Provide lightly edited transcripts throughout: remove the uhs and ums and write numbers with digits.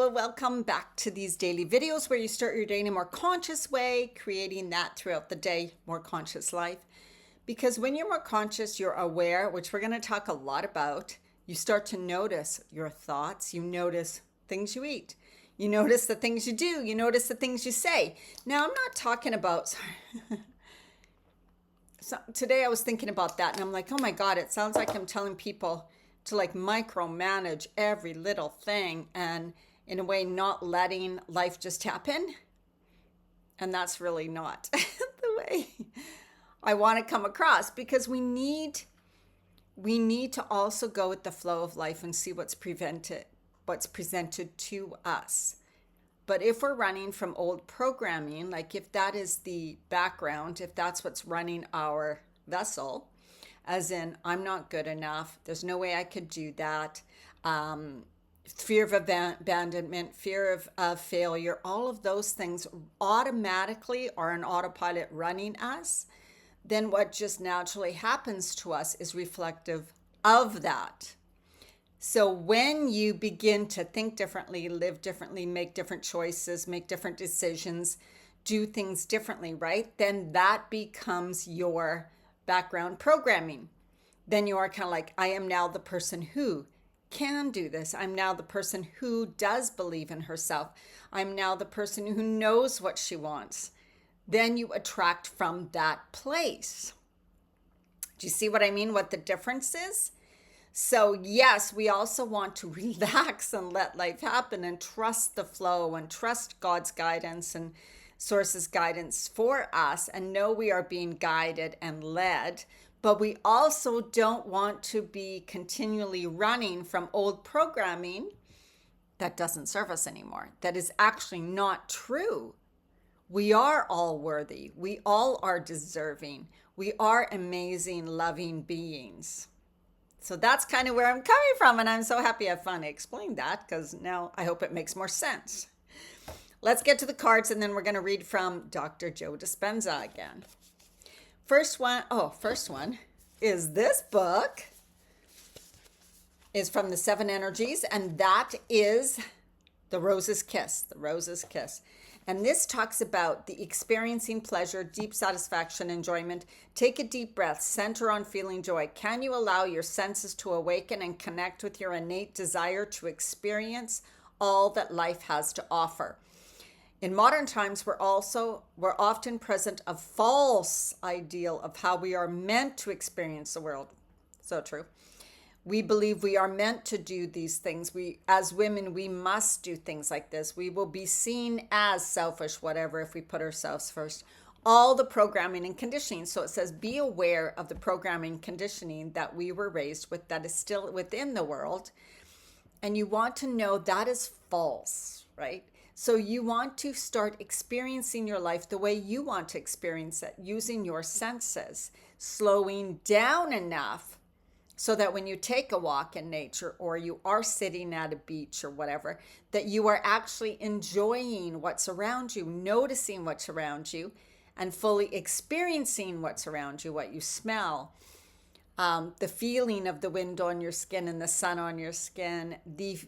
Hello, welcome back to these daily videos where you start your day in a more conscious way, creating that throughout the day, more conscious life. Because when you're more conscious, you're aware, which we're going to talk a lot about. You start to notice your thoughts, you notice things you eat, you notice the things you do, you notice the things you say. Now, I'm not talking about, so today I was thinking about that and I'm like, oh my God, it sounds like I'm telling people to like micromanage every little thing and in a way not letting life just happen. And that's really not the way I want to come across, because we need to also go with the flow of life and see what's presented to us. But if we're running from old programming, like if that is the background, if that's what's running our vessel, as in, I'm not good enough, there's no way I could do that, fear of abandonment, fear of failure, all of those things automatically are an autopilot running us, then what just naturally happens to us is reflective of that. So when you begin to think differently, live differently, make different choices, make different decisions, do things differently, right? Then that becomes your background programming. Then you are kind of like, I am now the person who can do this. I'm now the person who does believe in herself. I'm now the person who knows what she wants. Then you attract from that place. Do you see what I mean? What the difference is? So yes, we also want to relax and let life happen and trust the flow and trust God's guidance and source's guidance for us and know we are being guided and led. But we also don't want to be continually running from old programming that doesn't serve us anymore, that is actually not true. We are all worthy. We all are deserving. We are amazing, loving beings. So that's kind of where I'm coming from. And I'm so happy I finally explained that, because now I hope it makes more sense. Let's get to the cards, and then we're going to read from Dr. Joe Dispenza again. First one is this book. Is from the Seven Energies, and that is The Rose's Kiss. The Rose's Kiss. And this talks about the experiencing pleasure, deep satisfaction, enjoyment. Take a deep breath, center on feeling joy. Can you allow your senses to awaken and connect with your innate desire to experience all that life has to offer? In modern times, we're often present a false ideal of how we are meant to experience the world. So true. We believe we are meant to do these things. As women, we must do things like this. We will be seen as selfish, whatever, if we put ourselves first. All the programming and conditioning. So it says, be aware of the programming conditioning that we were raised with, that is still within the world. And you want to know that is false, right? So you want to start experiencing your life the way you want to experience it, using your senses, slowing down enough so that when you take a walk in nature or you are sitting at a beach or whatever, that you are actually enjoying what's around you, noticing what's around you, and fully experiencing what's around you, what you smell, the feeling of the wind on your skin and the sun on your skin,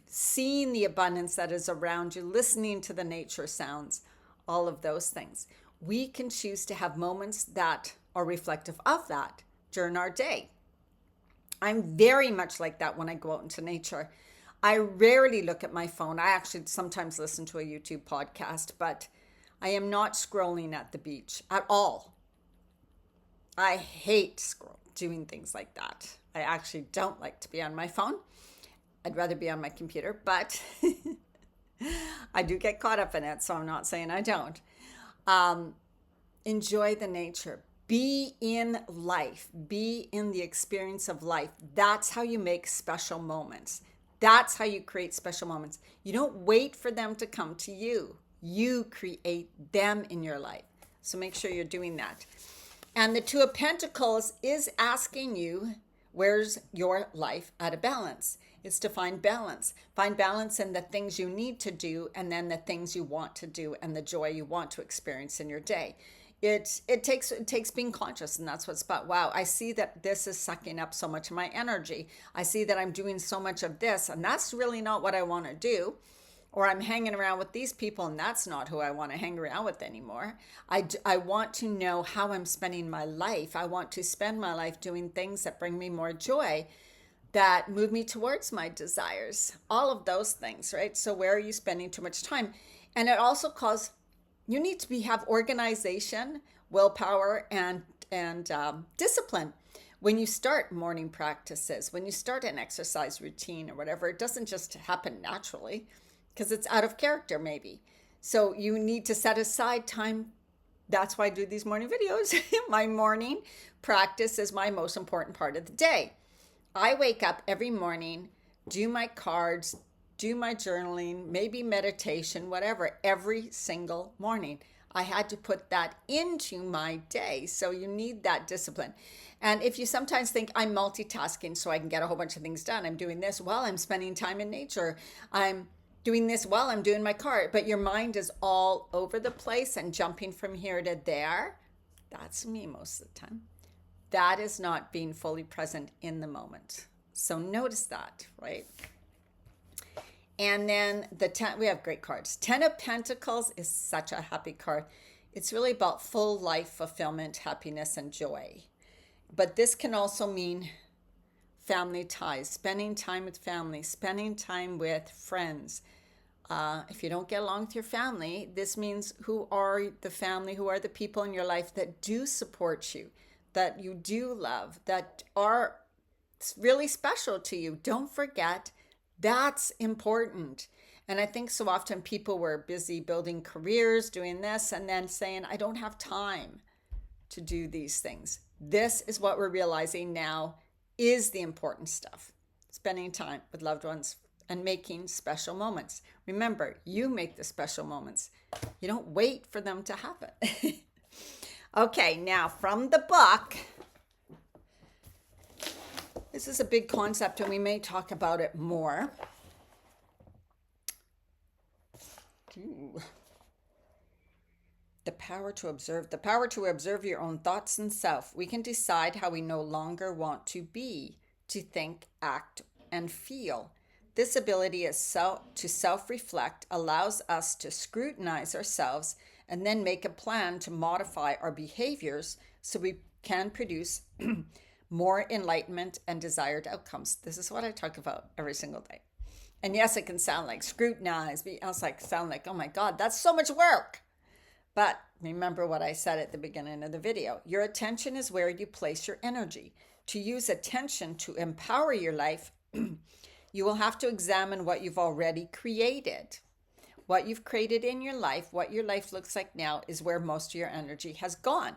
seeing the abundance that is around you, listening to the nature sounds, all of those things. We can choose to have moments that are reflective of that during our day. I'm very much like that when I go out into nature. I rarely look at my phone. I actually sometimes listen to a YouTube podcast, but I am not scrolling at the beach at all. I hate doing things like that. I actually don't like to be on my phone. I'd rather be on my computer, but I do get caught up in it, so I'm not saying I don't. Enjoy the nature. Be in life. Be in the experience of life. That's how you make special moments. That's how you create special moments. You don't wait for them to come to you. You create them in your life. So make sure you're doing that. And the Two of Pentacles is asking you, where's your life out of balance? It's to find balance. Find balance in the things you need to do, and then the things you want to do, and the joy you want to experience in your day. It takes being conscious, and that's what's about. Wow, I see that this is sucking up so much of my energy. I see that I'm doing so much of this, and that's really not what I want to do. Or I'm hanging around with these people and that's not who I want to hang around with anymore. I want to know how I'm spending my life. I want to spend my life doing things that bring me more joy, that move me towards my desires, all of those things, right? So where are you spending too much time? And it also calls, you need to have organization, willpower, and discipline. When you start morning practices, when you start an exercise routine or whatever, it doesn't just happen naturally because it's out of character maybe. So you need to set aside time. That's why I do these morning videos. My morning practice is my most important part of the day. I wake up every morning, do my cards, do my journaling, maybe meditation, whatever, every single morning. I had to put that into my day. So you need that discipline. And if you sometimes think I'm multitasking so I can get a whole bunch of things done, I'm doing this while I'm spending time in nature, I'm doing this while I'm doing my card, but your mind is all over the place and jumping from here to there. That's me most of the time. That is not being fully present in the moment. So notice that, right? And then we have great cards. 10 of Pentacles is such a happy card. It's really about full life fulfillment, happiness, and joy. But this can also mean family ties, spending time with family, spending time with friends. If you don't get along with your family, this means who are the family, who are the people in your life that do support you, that you do love, that are really special to you. Don't forget, that's important. And I think so often people were busy building careers, doing this, and then saying, I don't have time to do these things. This is what we're realizing now is the important stuff. Spending time with loved ones and making special moments. Remember, you make the special moments. You don't wait for them to happen. Okay, now from the book, this is a big concept and we may talk about it more. Ooh. The power to observe your own thoughts and self. We can decide how we no longer want to be, to think, act, and feel. This ability is to self-reflect allows us to scrutinize ourselves and then make a plan to modify our behaviors so we can produce more enlightenment and desired outcomes. This is what I talk about every single day. And yes, it can sound like scrutinize, sound like, oh my God, that's so much work. But remember what I said at the beginning of the video. Your attention is where you place your energy. To use attention to empower your life, you will have to examine what you've already created. What you've created in your life, what your life looks like now, is where most of your energy has gone.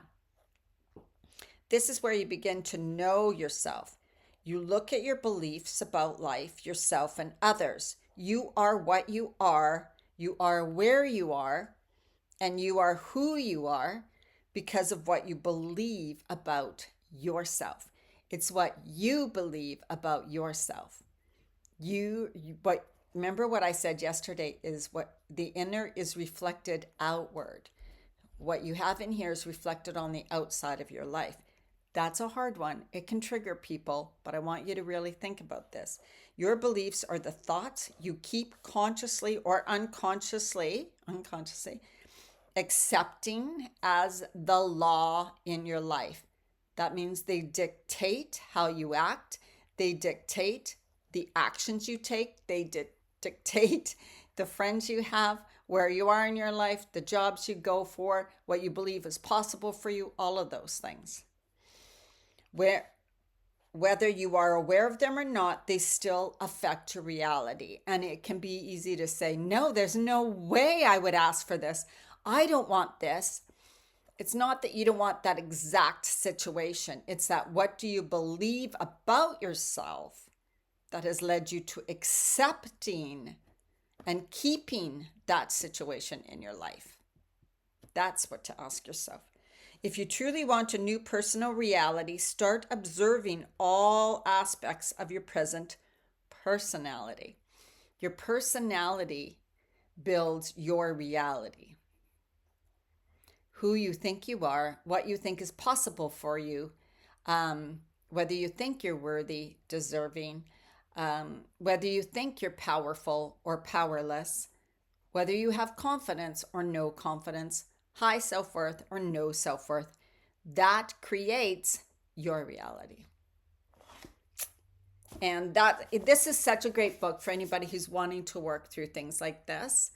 This is where you begin to know yourself. You look at your beliefs about life, yourself, and others. You are what you are where you are, and you are who you are because of what you believe about yourself. It's what you believe about yourself. Remember what I said yesterday is what the inner is reflected outward. What you have in here is reflected on the outside of your life. That's a hard one. It can trigger people, but I want you to really think about this. Your beliefs are the thoughts you keep consciously or unconsciously accepting as the law in your life. That means they dictate how you act. They dictate the actions you take. They dictate the friends you have, where you are in your life, the jobs you go for, what you believe is possible for you, all of those things. Whether you are aware of them or not, they still affect your reality. And it can be easy to say, no, there's no way I would ask for this. I don't want this. It's not that you don't want that exact situation. It's that what do you believe about yourself that has led you to accepting and keeping that situation in your life? That's what to ask yourself. If you truly want a new personal reality, start observing all aspects of your present personality. Your personality builds your reality. Who you think you are, what you think is possible for you, whether you think you're worthy, deserving, whether you think you're powerful or powerless, Whether you have confidence or no confidence, high self worth or no self worth, that creates your reality. And this is such a great book for anybody who's wanting to work through things like this.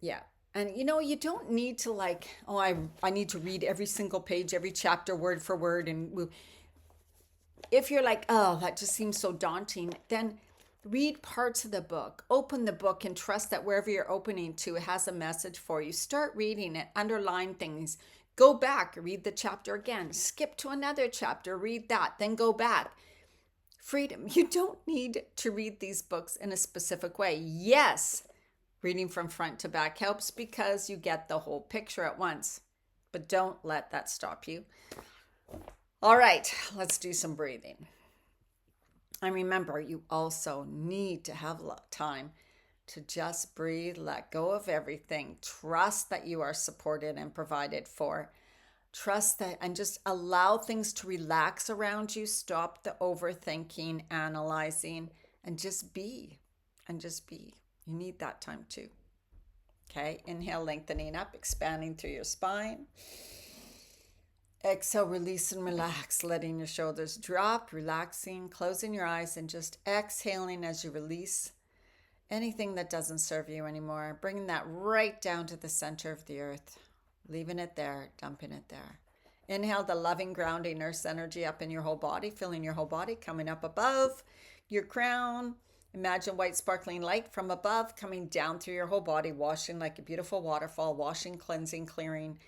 Yeah. And you don't need to like, oh, I need to read every single page, every chapter, word for word. And if you're like, oh, that just seems so daunting, then read parts of the book. Open the book and trust that wherever you're opening to, it has a message for you. Start reading it, underline things. Go back, read the chapter again. Skip to another chapter, read that, then go back. Freedom. You don't need to read these books in a specific way. Yes, reading from front to back helps because you get the whole picture at once. But don't let that stop you. All right, let's do some breathing. And remember, you also need to have time to just breathe, let go of everything. Trust that you are supported and provided for. Trust that and just allow things to relax around you. Stop the overthinking, analyzing, and just be. And just be. You need that time too. Okay, inhale, lengthening up, expanding through your spine. Exhale, release and relax, letting your shoulders drop, relaxing, closing your eyes, and just exhaling as you release anything that doesn't serve you anymore. Bringing that right down to the center of the earth, leaving it there, dumping it there. Inhale the loving, grounding earth energy up in your whole body, filling your whole body, coming up above your crown. Imagine white sparkling light from above coming down through your whole body, washing like a beautiful waterfall, washing, cleansing, clearing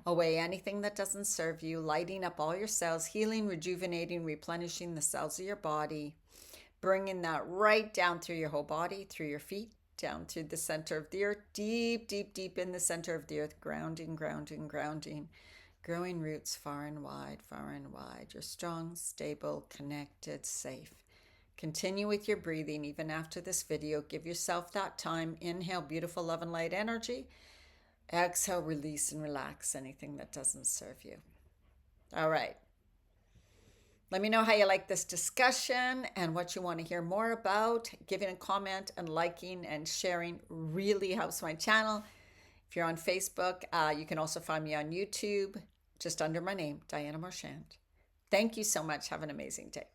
away anything that doesn't serve you, lighting up all your cells, healing, rejuvenating, replenishing the cells of your body, bringing that right down through your whole body, through your feet, down through the center of the earth, deep, deep, deep in the center of the earth, grounding, grounding, grounding, growing roots far and wide, far and wide. You're strong, stable, connected, safe. Continue with your breathing even after this video. Give yourself that time. Inhale beautiful love and light energy. Exhale, release and relax anything that doesn't serve you. All right. Let me know how you like this discussion and what you want to hear more about. Giving a comment and liking and sharing really helps my channel. If you're on Facebook, you can also find me on YouTube, just under my name, Diana Marchand. Thank you so much. Have an amazing day.